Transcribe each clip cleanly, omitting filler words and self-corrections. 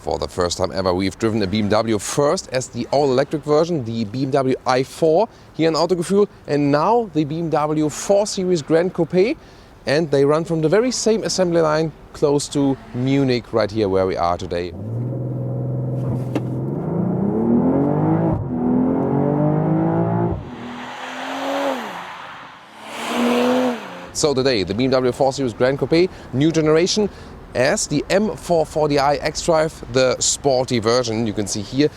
For the first time ever, we've driven a BMW first as the all-electric version, the BMW i4 here in Autogefühl, and now the BMW 4 Series Grand Coupe, and they run from the very same assembly line close to Munich, right here where we are today. So today, the BMW 4 Series Grand Coupe, new generation, as the M440i xDrive, the sporty version. You can see here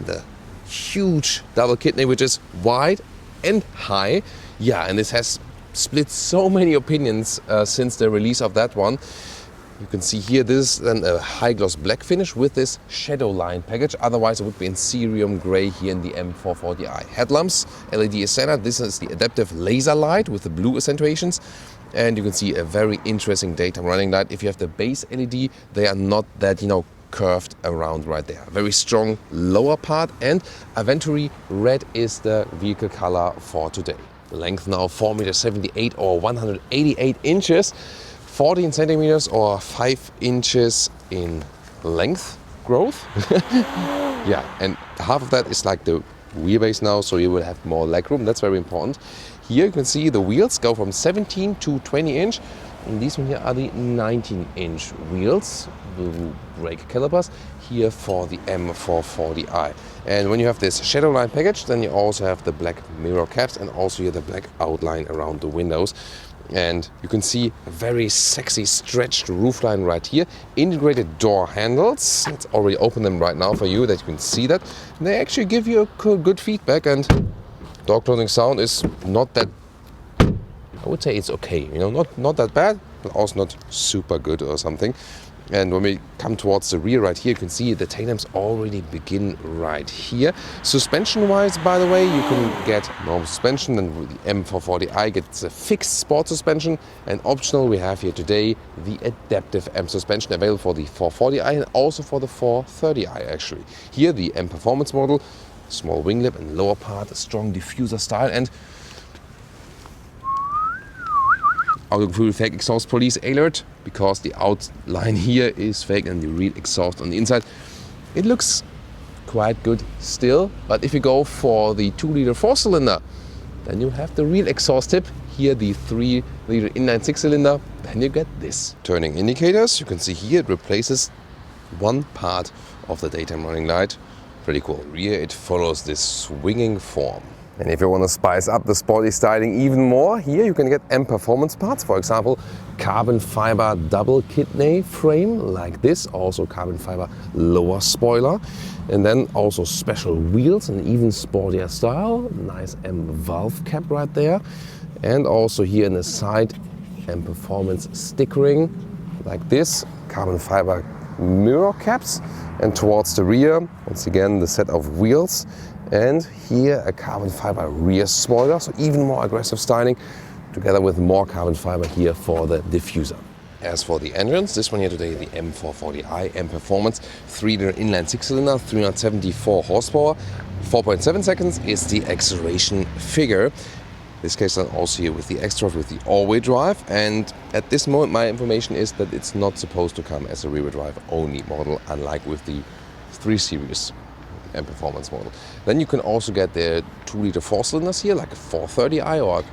the huge double kidney, which is wide and high. Yeah, and this has split so many opinions since the release of that one. You can see here this is then a high gloss black finish with this shadow line package. Otherwise it would be in cerium gray here in the M440i. Headlamps, LED is standard. This is the adaptive laser light with the blue accentuations. And you can see a very interesting daytime running light. If you have the base LED, they are not that, curved around right there. Very strong lower part, and Aventurine red is the vehicle color for today. The length now 4.78 meters or 188 inches. 14 centimeters or 5 inches in length growth. Yeah, and half of that is like the wheelbase now, so you will have more legroom. That's very important. Here you can see the wheels go from 17 to 20 inch. And these one here are the 19-inch wheels, the brake calipers here for the M440i. And when you have this shadow line package, then you also have the black mirror caps and also here the black outline around the windows. And you can see a very sexy stretched roofline right here. Integrated door handles. Let's already open them right now for you that you can see that. And they actually give you a good feedback, and door closing sound is not that, I would say it's okay, not that bad, but also not super good or something. And when we come towards the rear right here, you can see the tail lamps already begin right here. Suspension-wise, by the way, you can get normal suspension, and with the M440i gets a fixed sport suspension. And optional, we have here today the adaptive M suspension available for the 440i and also for the 430i actually. Here the M performance model, small wing lip and lower part, a strong diffuser style, and Autogefühl fake exhaust police alert, because the outline here is fake and the real exhaust on the inside. It looks quite good still, but if you go for the 2-liter 4-cylinder, then you have the real exhaust tip. Here the 3-liter inline 6-cylinder, then you get this. Turning indicators, you can see here it replaces one part of the daytime running light. Pretty cool. Rear, it follows this swinging form. And if you want to spice up the sporty styling even more, here you can get M performance parts. For example, carbon fiber double kidney frame like this, also carbon fiber lower spoiler, and then also special wheels and even sportier style. Nice M valve cap right there, and also here in the side M performance stickering like this, carbon fiber mirror caps, and towards the rear once again the set of wheels. And here a carbon fiber rear spoiler, so even more aggressive styling, together with more carbon fiber here for the diffuser. As for the engines, this one here today, the M440i M Performance, 3-liter inline 6-cylinder, 374 horsepower, 4.7 seconds is the acceleration figure. This case then also here with the xDrive with the all-wheel drive, and at this moment my information is that it's not supposed to come as a rear-wheel drive only model, unlike with the 3 Series M Performance model. Then you can also get the 2-liter 4-cylinders here, like a 430i or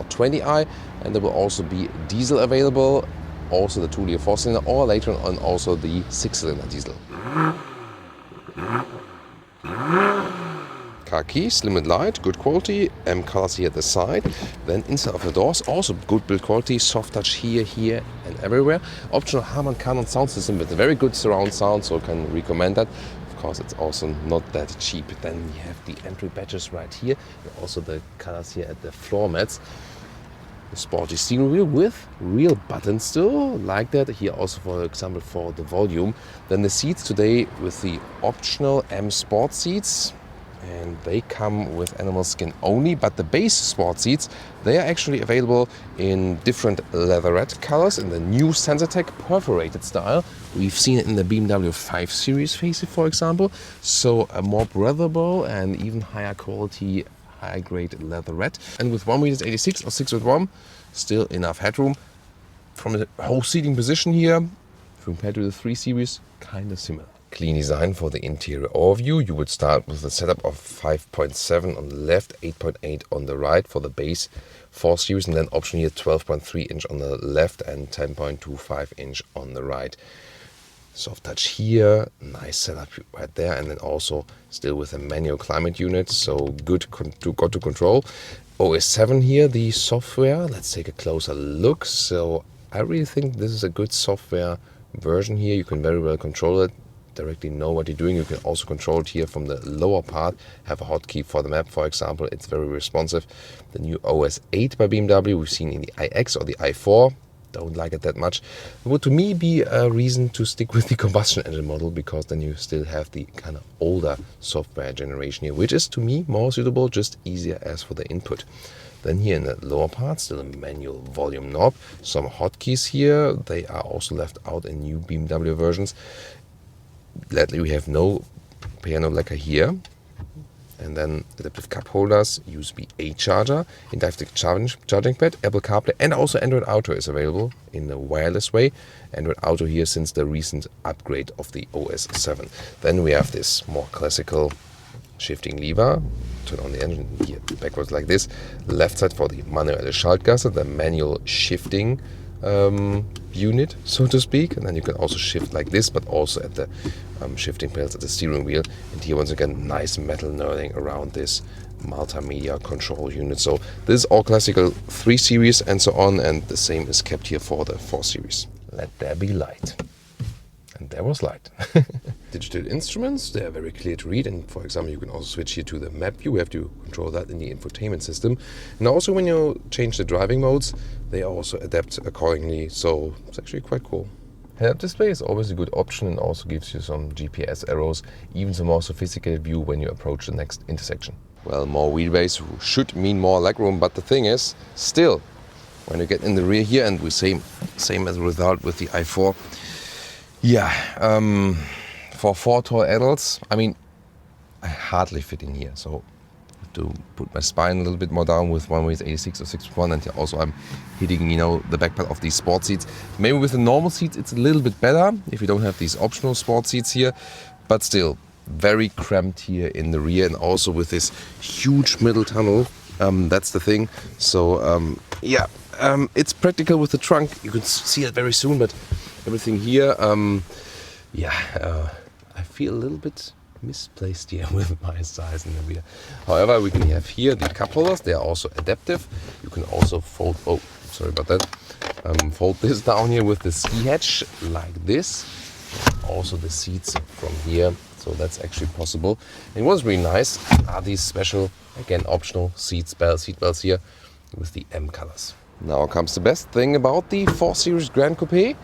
420i, and there will also be diesel available, also the 2-liter 4-cylinder, or later on also the 6-cylinder diesel. Car key, slim and light, good quality, M colors here at the side. Then inside of the doors, also good build quality, soft touch here and everywhere. Optional Harman Kardon sound system with a very good surround sound, so I can recommend that. Of course, it's also not that cheap. Then we have the entry badges right here, and also the colors here at the floor mats. The sporty steering wheel with real buttons still, like that. Here also, for example, for the volume. Then the seats today with the optional M Sport seats. And they come with animal skin only, but the base sport seats, they are actually available in different leatherette colors in the new Sensatec perforated style. We've seen it in the BMW 5 Series facelift, for example. So a more breathable and even higher quality, high grade leatherette. And with 1.86 meters or 6'1", still enough headroom. From the whole seating position here, compared to the 3 Series, kind of similar. clean design for the interior overview. You would start with a setup of 5.7 on the left, 8.8 on the right for the base 4 Series, and then option here 12.3 inch on the left and 10.25 inch on the right. Soft touch here, nice setup right there, and then also still with a manual climate unit, so good to control. OS 7 here, the software, let's take a closer look. So I really think this is a good software version here. You can very well control it, directly know what you're doing. You can also control it here from the lower part, have a hotkey for the map, for example. It's very responsive. The new OS 8 by BMW, we've seen in the iX or the i4. Don't like it that much. It would to me be a reason to stick with the combustion engine model, because then you still have the kind of older software generation here, which is to me more suitable, just easier as for the input. Then here in the lower part, still a manual volume knob, some hotkeys here. They are also left out in new BMW versions. Gladly we have no piano lacquer here. And then adaptive cup holders, USB-A charger, inductive charging pad, Apple CarPlay, and also Android Auto is available in a wireless way. Android Auto here since the recent upgrade of the OS 7. Then we have this more classical shifting lever. Turn on the engine here backwards like this. Left side for the manuelle Schaltgasse, the manual shifting unit, so to speak. And then you can also shift like this, but also at the shifting pedals at the steering wheel. And here once again, nice metal knurling around this multimedia control unit. So this is all classical 3 Series and so on, and the same is kept here for the 4 Series. Let there be light. And there was light. Digital instruments, they are very clear to read, and for example you can also switch here to the map view. You have to control that in the infotainment system, and also when you change the driving modes they also adapt accordingly, so it's actually quite cool. Head-up display is always a good option and also gives you some GPS arrows, even some more sophisticated view when you approach the next intersection. Well, more wheelbase should mean more legroom, but the thing is, still, when you get in the rear here, and we same as a result with the i4, yeah, for 4 tall adults, I mean, I hardly fit in here, so I have to put my spine a little bit more down with 1/86 or 6'1", and also I'm hitting, the back part of these sport seats. Maybe with the normal seats it's a little bit better if you don't have these optional sport seats here, but still very cramped here in the rear, and also with this huge middle tunnel. That's the thing. So yeah, it's practical with the trunk. You can see it very soon, but everything here, I feel a little bit misplaced here with my size in the rear. However, we can have here the cup holders. They are also adaptive. You can also fold, fold this down here with the ski hatch like this. Also the seats from here, so that's actually possible. And what's really nice are these special, again, optional seat belts here with the M colors. Now comes the best thing about the 4 Series Grand Coupe.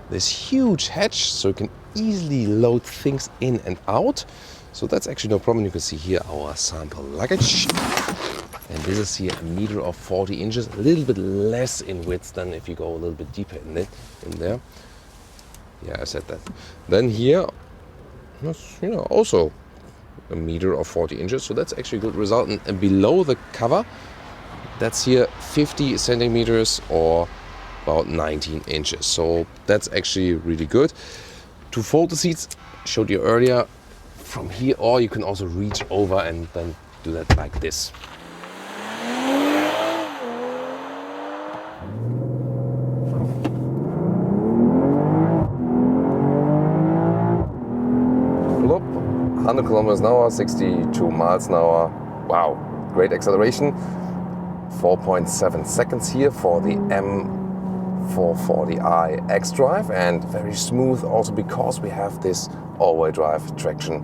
This huge hatch, so you can easily load things in and out. So that's actually no problem. You can see here our sample luggage. And this is here 1.40 meters, a little bit less in width than if you go a little bit deeper in there. Yeah, I said that. Then here, also 1.40 meters. So that's actually a good result. And below the cover, that's here 50 centimeters or about 19 inches. So that's actually really good. To fold the seats, showed you earlier, from here, or you can also reach over and then do that like this. Plop, 100 kilometers an hour, 62 miles an hour. Wow, great acceleration. 4.7 seconds here for the M440i xDrive, and very smooth also because we have this all-wheel drive traction.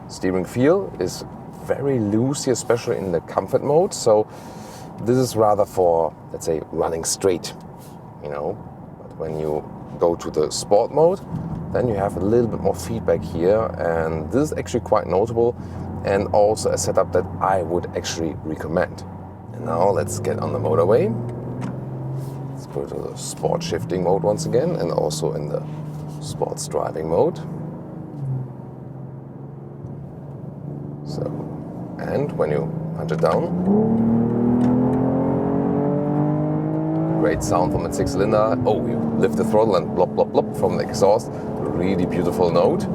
Steering feel is very loose here, especially in the comfort mode, so this is rather for, let's say, running straight, but when you go to the sport mode, then you have a little bit more feedback here, and this is actually quite notable, and also a setup that I would actually recommend. And now let's get on the motorway. Let's go to the sport shifting mode once again, and also in the sports driving mode. So, and when you punch it down, Great sound from the 6-cylinder. Oh, you lift the throttle and blop, blop, blop from the exhaust. Really beautiful note.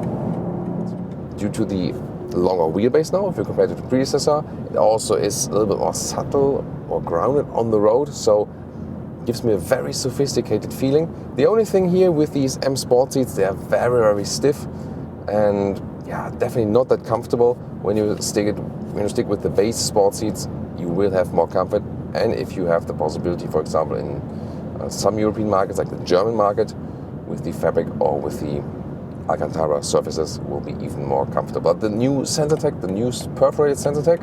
Due to the longer wheelbase now, if you compare it to the predecessor, it also is a little bit more subtle or grounded on the road, so gives me a very sophisticated feeling. The only thing here with these M Sport seats, they are very, very stiff, and yeah, definitely not that comfortable. When you stick with the base sport seats, you will have more comfort. And if you have the possibility, for example, in some European markets, like the German market, with the fabric or with the Alcantara surfaces, will be even more comfortable. But the new SensorTech, the new perforated SensorTech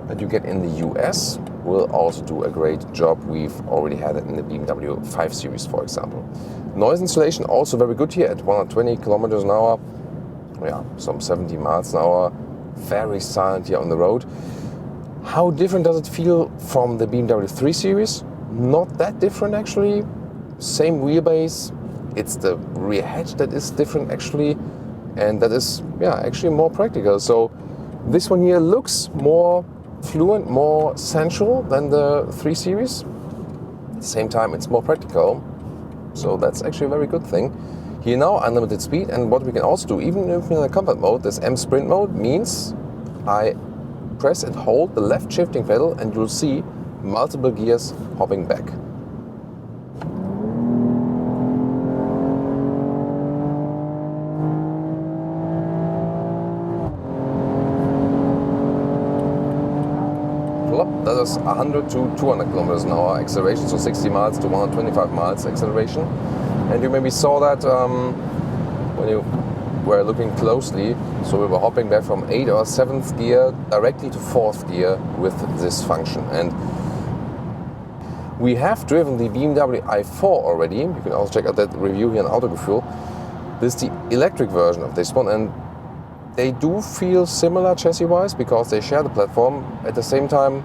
that you get in the US, will also do a great job. We've already had it in the BMW 5 Series, for example. Noise insulation also very good here at 120 kilometers an hour. Yeah, some 70 miles an hour. Very silent here on the road. How different does it feel from the BMW 3 Series? Not that different actually. Same wheelbase. It's the rear hatch that is different actually, and that is actually more practical. So this one here looks more fluent, more sensual than the 3 Series. At the same time, it's more practical. So that's actually a very good thing. Here now, unlimited speed, and what we can also do, even if in a comfort mode, this M Sprint mode means I press and hold the left shifting pedal and you'll see multiple gears hopping back. That is 100 to 200 kilometers an hour acceleration, so 60 miles to 125 miles acceleration. And you maybe saw that when you were looking closely. So we were hopping back from 8th or 7th gear directly to 4th gear with this function. And we have driven the BMW i4 already. You can also check out that review here on Autogefühl. This is the electric version of this one, and they do feel similar chassis-wise because they share the platform. At the same time,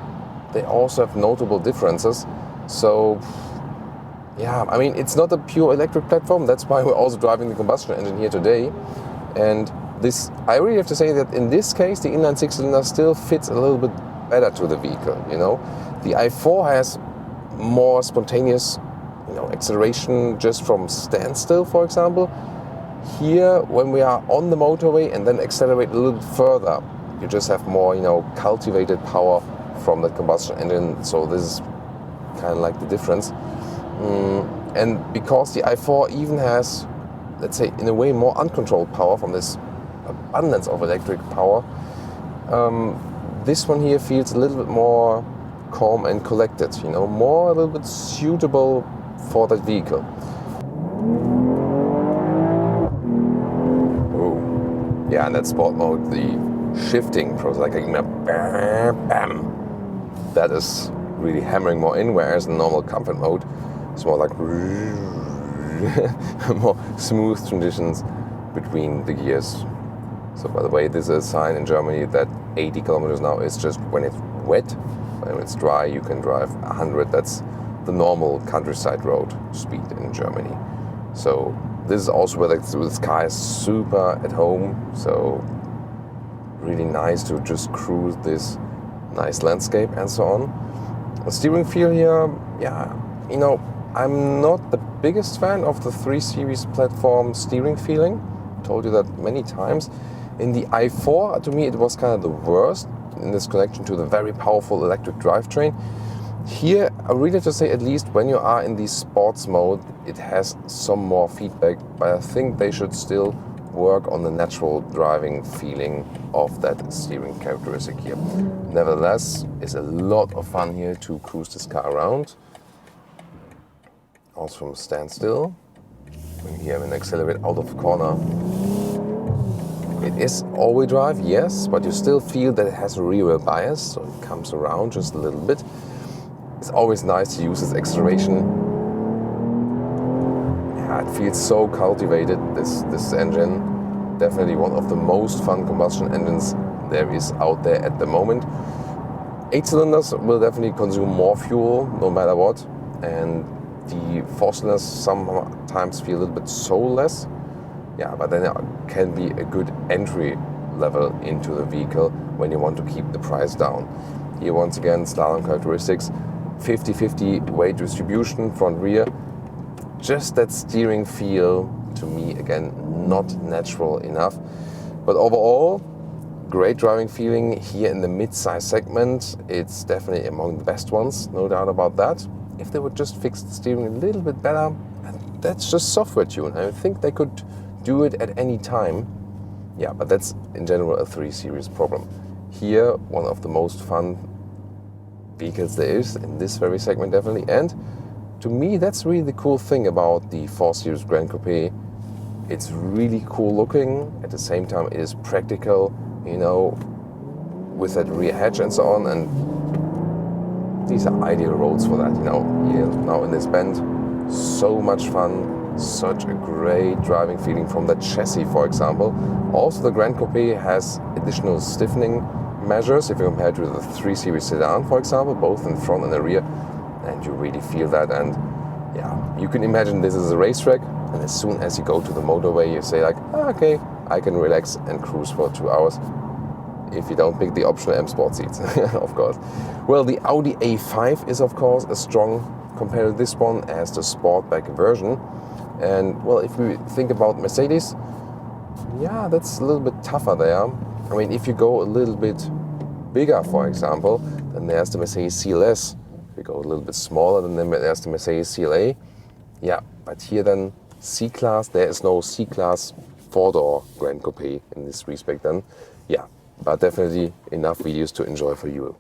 they also have notable differences. So yeah, I mean, it's not a pure electric platform. That's why we're also driving the combustion engine here today. And this, I really have to say that in this case, the inline 6-cylinder still fits a little bit better to the vehicle, you know. The i4 has more spontaneous, acceleration just from standstill, for example. Here, when we are on the motorway and then accelerate a little bit further, you just have more, cultivated power from the combustion engine. So this is kind of like the difference. And because the i4 even has, let's say, in a way more uncontrolled power from this abundance of electric power, this one here feels a little bit more calm and collected, more a little bit suitable for that vehicle. Oh, yeah, in that sport mode, the shifting process, like bam, bam, that is really hammering more in, whereas in normal comfort mode, it's more like more smooth transitions between the gears. So by the way, this is a sign in Germany that 80 kilometers an hour is just when it's wet. When it's dry, you can drive 100. That's the normal countryside road speed in Germany. So this is also where this car is super at home. So really nice to just cruise this nice landscape and so on. The steering feel here, I'm not the biggest fan of the 3 Series platform steering feeling. Told you that many times. In the i4, to me, it was kind of the worst in this connection to the very powerful electric drivetrain. Here, I really have to say, at least when you are in the sports mode, it has some more feedback, but I think they should still work on the natural driving feeling of that steering characteristic here. Nevertheless, it's a lot of fun here to cruise this car around. Also from standstill. When here I'm accelerate out of the corner. It is all-wheel drive, yes, but you still feel that it has a rear-wheel bias, so it comes around just a little bit. It's always nice to use this acceleration. Yeah, it feels so cultivated, this engine. Definitely one of the most fun combustion engines there is out there at the moment. 8 cylinders will definitely consume more fuel, no matter what, and the 4 cylinders sometimes feel a little bit soulless. Yeah, but then it can be a good entry level into the vehicle when you want to keep the price down. Here once again, slalom characteristics. 50-50 weight distribution, front rear. Just that steering feel, to me, again, not natural enough. But overall, great driving feeling here in the mid-size segment. It's definitely among the best ones, no doubt about that. If they would just fix the steering a little bit better, and that's just software tune. I think they could do it at any time. Yeah, but that's in general a 3 Series problem. Here, one of the most fun vehicles there is in this very segment, definitely. And to me, that's really the cool thing about the 4 Series Grand Coupe. It's really cool looking. At the same time, it is practical, you know, with that rear hatch and so on. And these are ideal roads for that, you know. Here, now in this bend, so much fun. Such a great driving feeling from the chassis, for example. Also, the Grand Coupe has additional stiffening measures if you compare to the 3 Series sedan, for example, both in the front and the rear, and you really feel that. And yeah, you can imagine this is a racetrack, and as soon as you go to the motorway, you say like, okay, I can relax and cruise for 2 hours. If you don't pick the optional M Sport seats, of course. Well, the Audi A5 is, of course, a strong compared to this one as the Sportback version. And well, if we think about Mercedes, yeah, that's a little bit tougher there. I mean, if you go a little bit bigger, for example, then there's the Mercedes CLS. If you go a little bit smaller, then there's the Mercedes CLA. Yeah, but here then C-Class, there is no C-Class 4-door Grand Coupe in this respect then. Yeah, but definitely enough videos to enjoy for you.